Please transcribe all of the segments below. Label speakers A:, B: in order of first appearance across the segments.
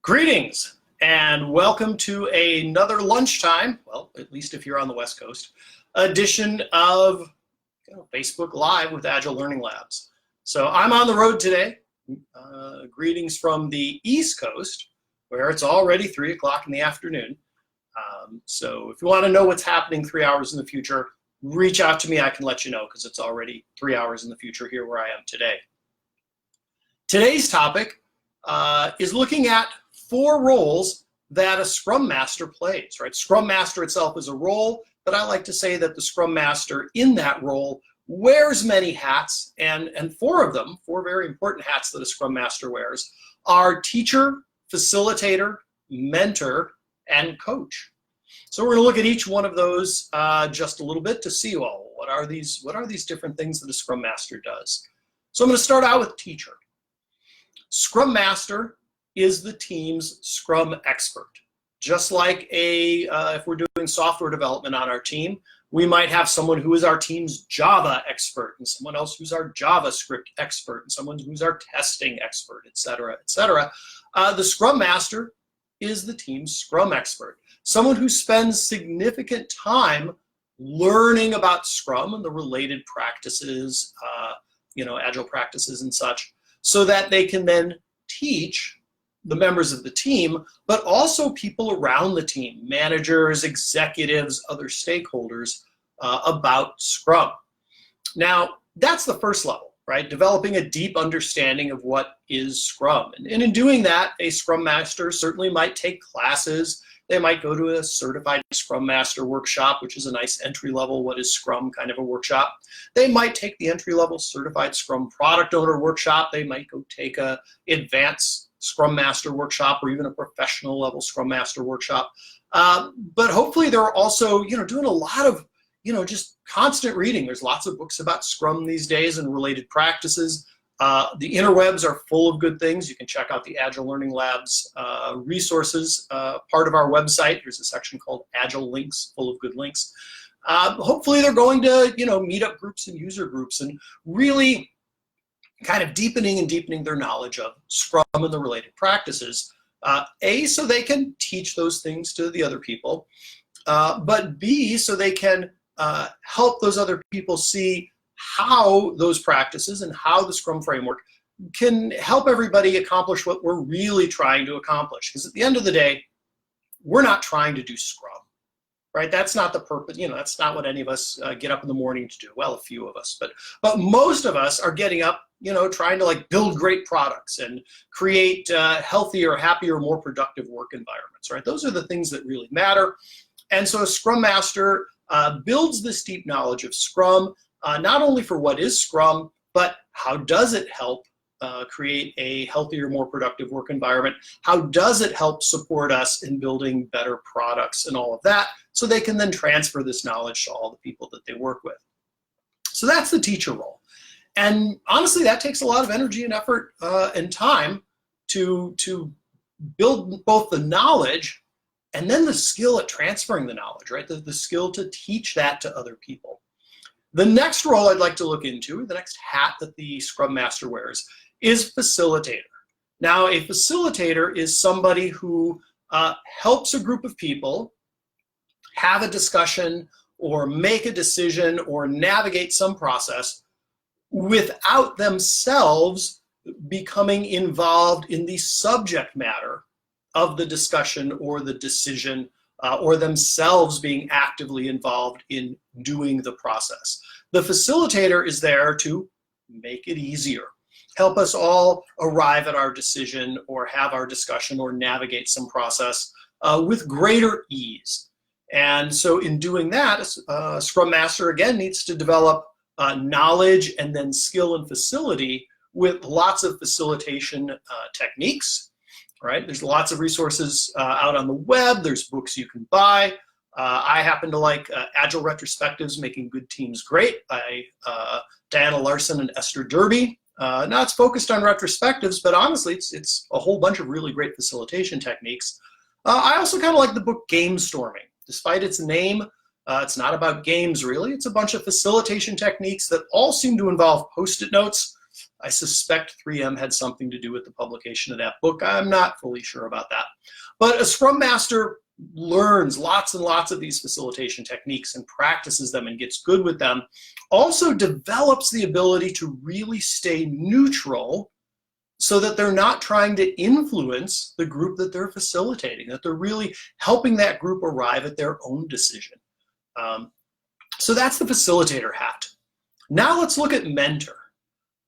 A: Greetings and welcome to another lunchtime, well, at least if you're on the West Coast, edition of Facebook Live with Agile Learning Labs. So I'm on the road today. Greetings from the East Coast, where it's already 3 o'clock in the afternoon. So if you want to know what's happening 3 hours in the future, reach out to me. I can let you know because it's already 3 hours in the future here where I am today. Today's topic is looking at 4 roles that a Scrum Master plays, right? Scrum Master itself is a role, but I like to say that the Scrum Master in that role wears many hats, and 4 of them, 4 very important hats that a Scrum Master wears, are teacher, facilitator, mentor, and coach. So we're going to look at each one of those just a little bit to see, well, what are these different things that a Scrum Master does. So I'm going to start out with teacher. Scrum Master is the team's Scrum expert. Just like if we're doing software development on our team, we might have someone who is our team's Java expert, and someone else who's our JavaScript expert, and someone who's our testing expert, et cetera, et cetera. The Scrum Master is the team's Scrum expert, someone who spends significant time learning about Scrum and the related practices, Agile practices and such, so that they can then teach the members of the team, but also people around the team, managers, executives, other stakeholders, about Scrum. Now, that's the first level, right? Developing a deep understanding of what is Scrum. And in doing that, a Scrum Master certainly might take classes. They might go to a certified Scrum Master workshop, which is a nice entry-level, what is Scrum kind of a workshop. They might take the entry-level certified Scrum product owner workshop. They might go take a advanced Scrum Master workshop or even a professional level Scrum Master workshop. But hopefully they're also, doing a lot of, just constant reading. There's lots of books about Scrum these days and related practices. The interwebs are full of good things. You can check out the Agile Learning Labs resources part of our website. There's a section called Agile Links, full of good links. Hopefully they're going to, meetup groups and user groups and really kind of deepening their knowledge of Scrum and the related practices. So they can teach those things to the other people, but B, so they can help those other people see how those practices and how the Scrum framework can help everybody accomplish what we're really trying to accomplish. Because at the end of the day, we're not trying to do Scrum, right? That's not the purpose. That's not what any of us get up in the morning to do. Well, a few of us, but most of us are getting up, trying to build great products and create healthier, happier, more productive work environments, right? Those are the things that really matter. And so a Scrum Master builds this deep knowledge of Scrum, not only for what is Scrum, but how does it help create a healthier, more productive work environment? How does it help support us in building better products and all of that, so they can then transfer this knowledge to all the people that they work with? So that's the teacher role. And honestly, that takes a lot of energy and effort and time to build both the knowledge and then the skill at transferring the knowledge, right? The skill to teach that to other people. The next role I'd like to look into, the next hat that the Scrum Master wears, is facilitator. Now, a facilitator is somebody who helps a group of people have a discussion or make a decision or navigate some process without themselves becoming involved in the subject matter of the discussion or the decision, or themselves being actively involved in doing the process. The facilitator is there to make it easier, help us all arrive at our decision or have our discussion or navigate some process with greater ease. And so in doing that, Scrum Master, again, needs to develop knowledge and then skill and facility with lots of facilitation techniques, right? There's lots of resources out on the web. There's books you can buy. I happen to like Agile Retrospectives, Making Good Teams Great by Diana Larson and Esther Derby. Now it's focused on retrospectives, but honestly, it's a whole bunch of really great facilitation techniques. I also kind of like the book Game Storming. Despite its name, it's not about games really. It's a bunch of facilitation techniques that all seem to involve Post-it notes. I suspect 3M had something to do with the publication of that book. I'm not fully sure about that. But a Scrum Master learns lots and lots of these facilitation techniques and practices them and gets good with them. Also develops the ability to really stay neutral so that they're not trying to influence the group that they're facilitating, that they're really helping that group arrive at their own decision. So that's the facilitator hat. Now let's look at mentor.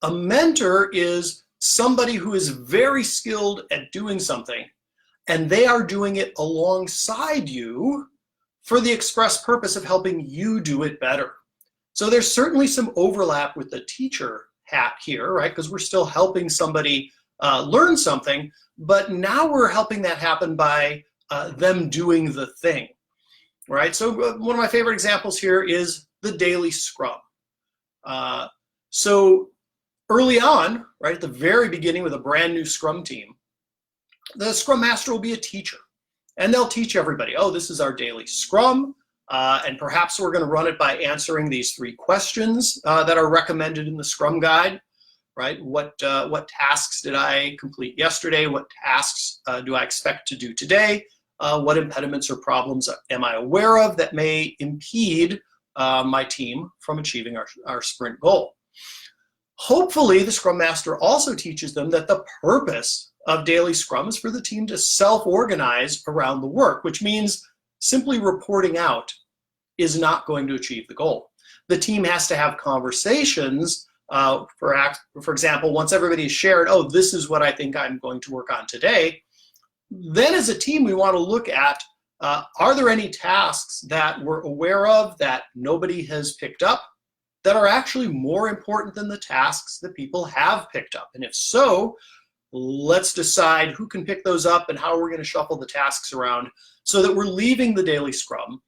A: A mentor is somebody who is very skilled at doing something, and they are doing it alongside you for the express purpose of helping you do it better. So there's certainly some overlap with the teacher hat here, right? Because we're still helping somebody learn something, but now we're helping that happen by them doing the thing, right? So one of my favorite examples here is the daily Scrum. So early on, right at the very beginning with a brand new Scrum team, the Scrum Master will be a teacher, and they'll teach everybody, oh, this is our daily Scrum, and perhaps we're going to run it by answering these 3 questions that are recommended in the Scrum Guide, right? What tasks did I complete yesterday? What tasks do I expect to do today? What impediments or problems am I aware of that may impede my team from achieving our sprint goal? Hopefully, the Scrum Master also teaches them that the purpose of daily Scrum is for the team to self-organize around the work, which means simply reporting out is not going to achieve the goal. The team has to have conversations, for example, once everybody has shared, oh, this is what I think I'm going to work on today, then as a team we want to look at, are there any tasks that we're aware of that nobody has picked up that are actually more important than the tasks that people have picked up? And if so, let's decide who can pick those up and how we're going to shuffle the tasks around so that we're leaving the daily Scrum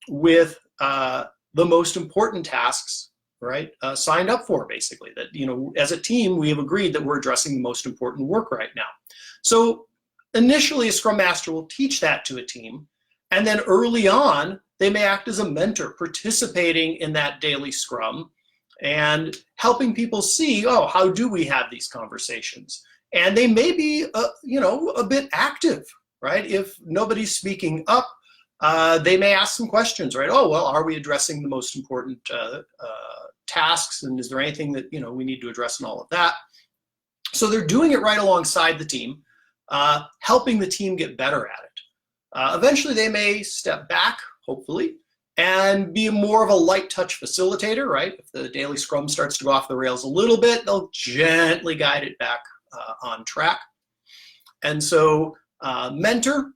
A: with the most important tasks, right, signed up for, basically. That, you know, as a team, we have agreed that we're addressing the most important work right now. So initially, a Scrum Master will teach that to a team, and then early on, they may act as a mentor, participating in that daily Scrum and helping people see, oh, how do we have these conversations? And they may be, you know, a bit active, right? If nobody's speaking up, they may ask some questions, right? Oh, well, are we addressing the most important tasks? And is there anything that, you know, we need to address and all of that? So they're doing it right alongside the team, helping the team get better at it. Eventually, they may step back, hopefully, and be more of a light touch facilitator, right? If the daily Scrum starts to go off the rails a little bit, they'll gently guide it back on track. And so mentor,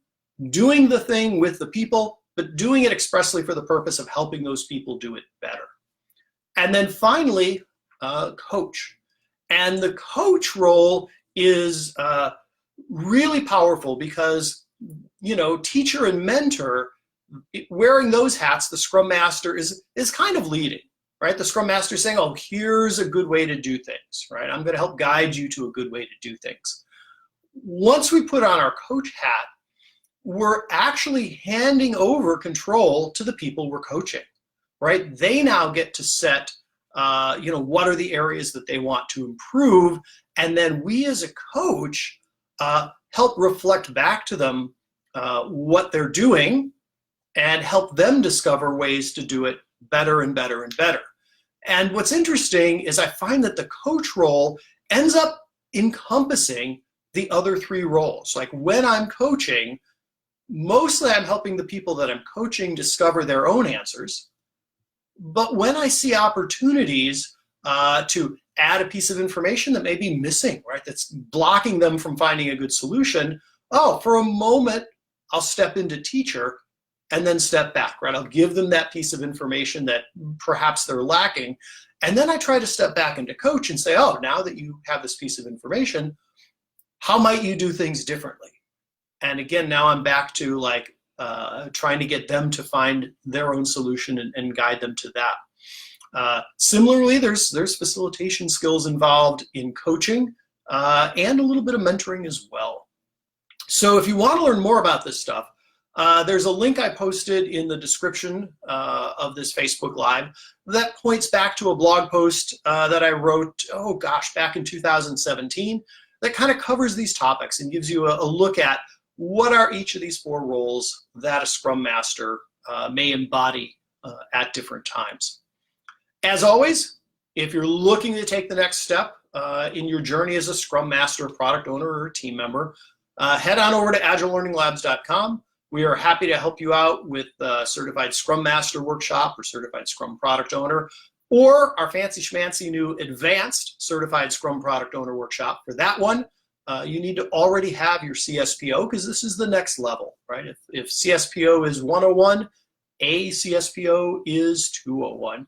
A: doing the thing with the people, but doing it expressly for the purpose of helping those people do it better. And then finally, coach. And the coach role is really powerful because, you know, teacher and mentor, wearing those hats, the Scrum Master is kind of leading. Right? The Scrum Master is saying, oh, here's a good way to do things, right? I'm going to help guide you to a good way to do things. Once we put on our coach hat, we're actually handing over control to the people we're coaching, right? They now get to set, you know, what are the areas that they want to improve, and then we as a coach help reflect back to them what they're doing and help them discover ways to do it better and better and better. And what's interesting is I find that the coach role ends up encompassing the other 3 roles. Like when I'm coaching, mostly I'm helping the people that I'm coaching discover their own answers. But when I see opportunities to add a piece of information that may be missing, right, that's blocking them from finding a good solution, oh, for a moment, I'll step into teacher and then step back, right? I'll give them that piece of information that perhaps they're lacking. And then I try to step back into coach and say, oh, now that you have this piece of information, how might you do things differently? And again, now I'm back to like trying to get them to find their own solution and guide them to that. Similarly, there's facilitation skills involved in coaching and a little bit of mentoring as well. So if you want to learn more about this stuff, There's a link I posted in the description of this Facebook Live that points back to a blog post that I wrote, oh gosh, back in 2017, that kind of covers these topics and gives you a look at what are each of these 4 roles that a Scrum Master may embody at different times. As always, if you're looking to take the next step in your journey as a Scrum Master, product owner, or team member, head on over to agilelearninglabs.com. We are happy to help you out with Certified Scrum Master Workshop or Certified Scrum Product Owner, or our fancy schmancy new Advanced Certified Scrum Product Owner Workshop. For that one, you need to already have your CSPO, because this is the next level, right? If CSPO is 101, a CSPO is 201.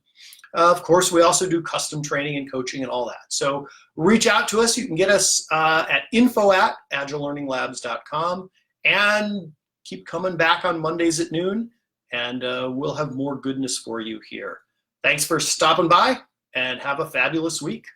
A: Of course, we also do custom training and coaching and all that. So reach out to us. You can get us at info@agilelearninglabs.com, and keep coming back on Mondays at noon, and we'll have more goodness for you here. Thanks for stopping by, and have a fabulous week.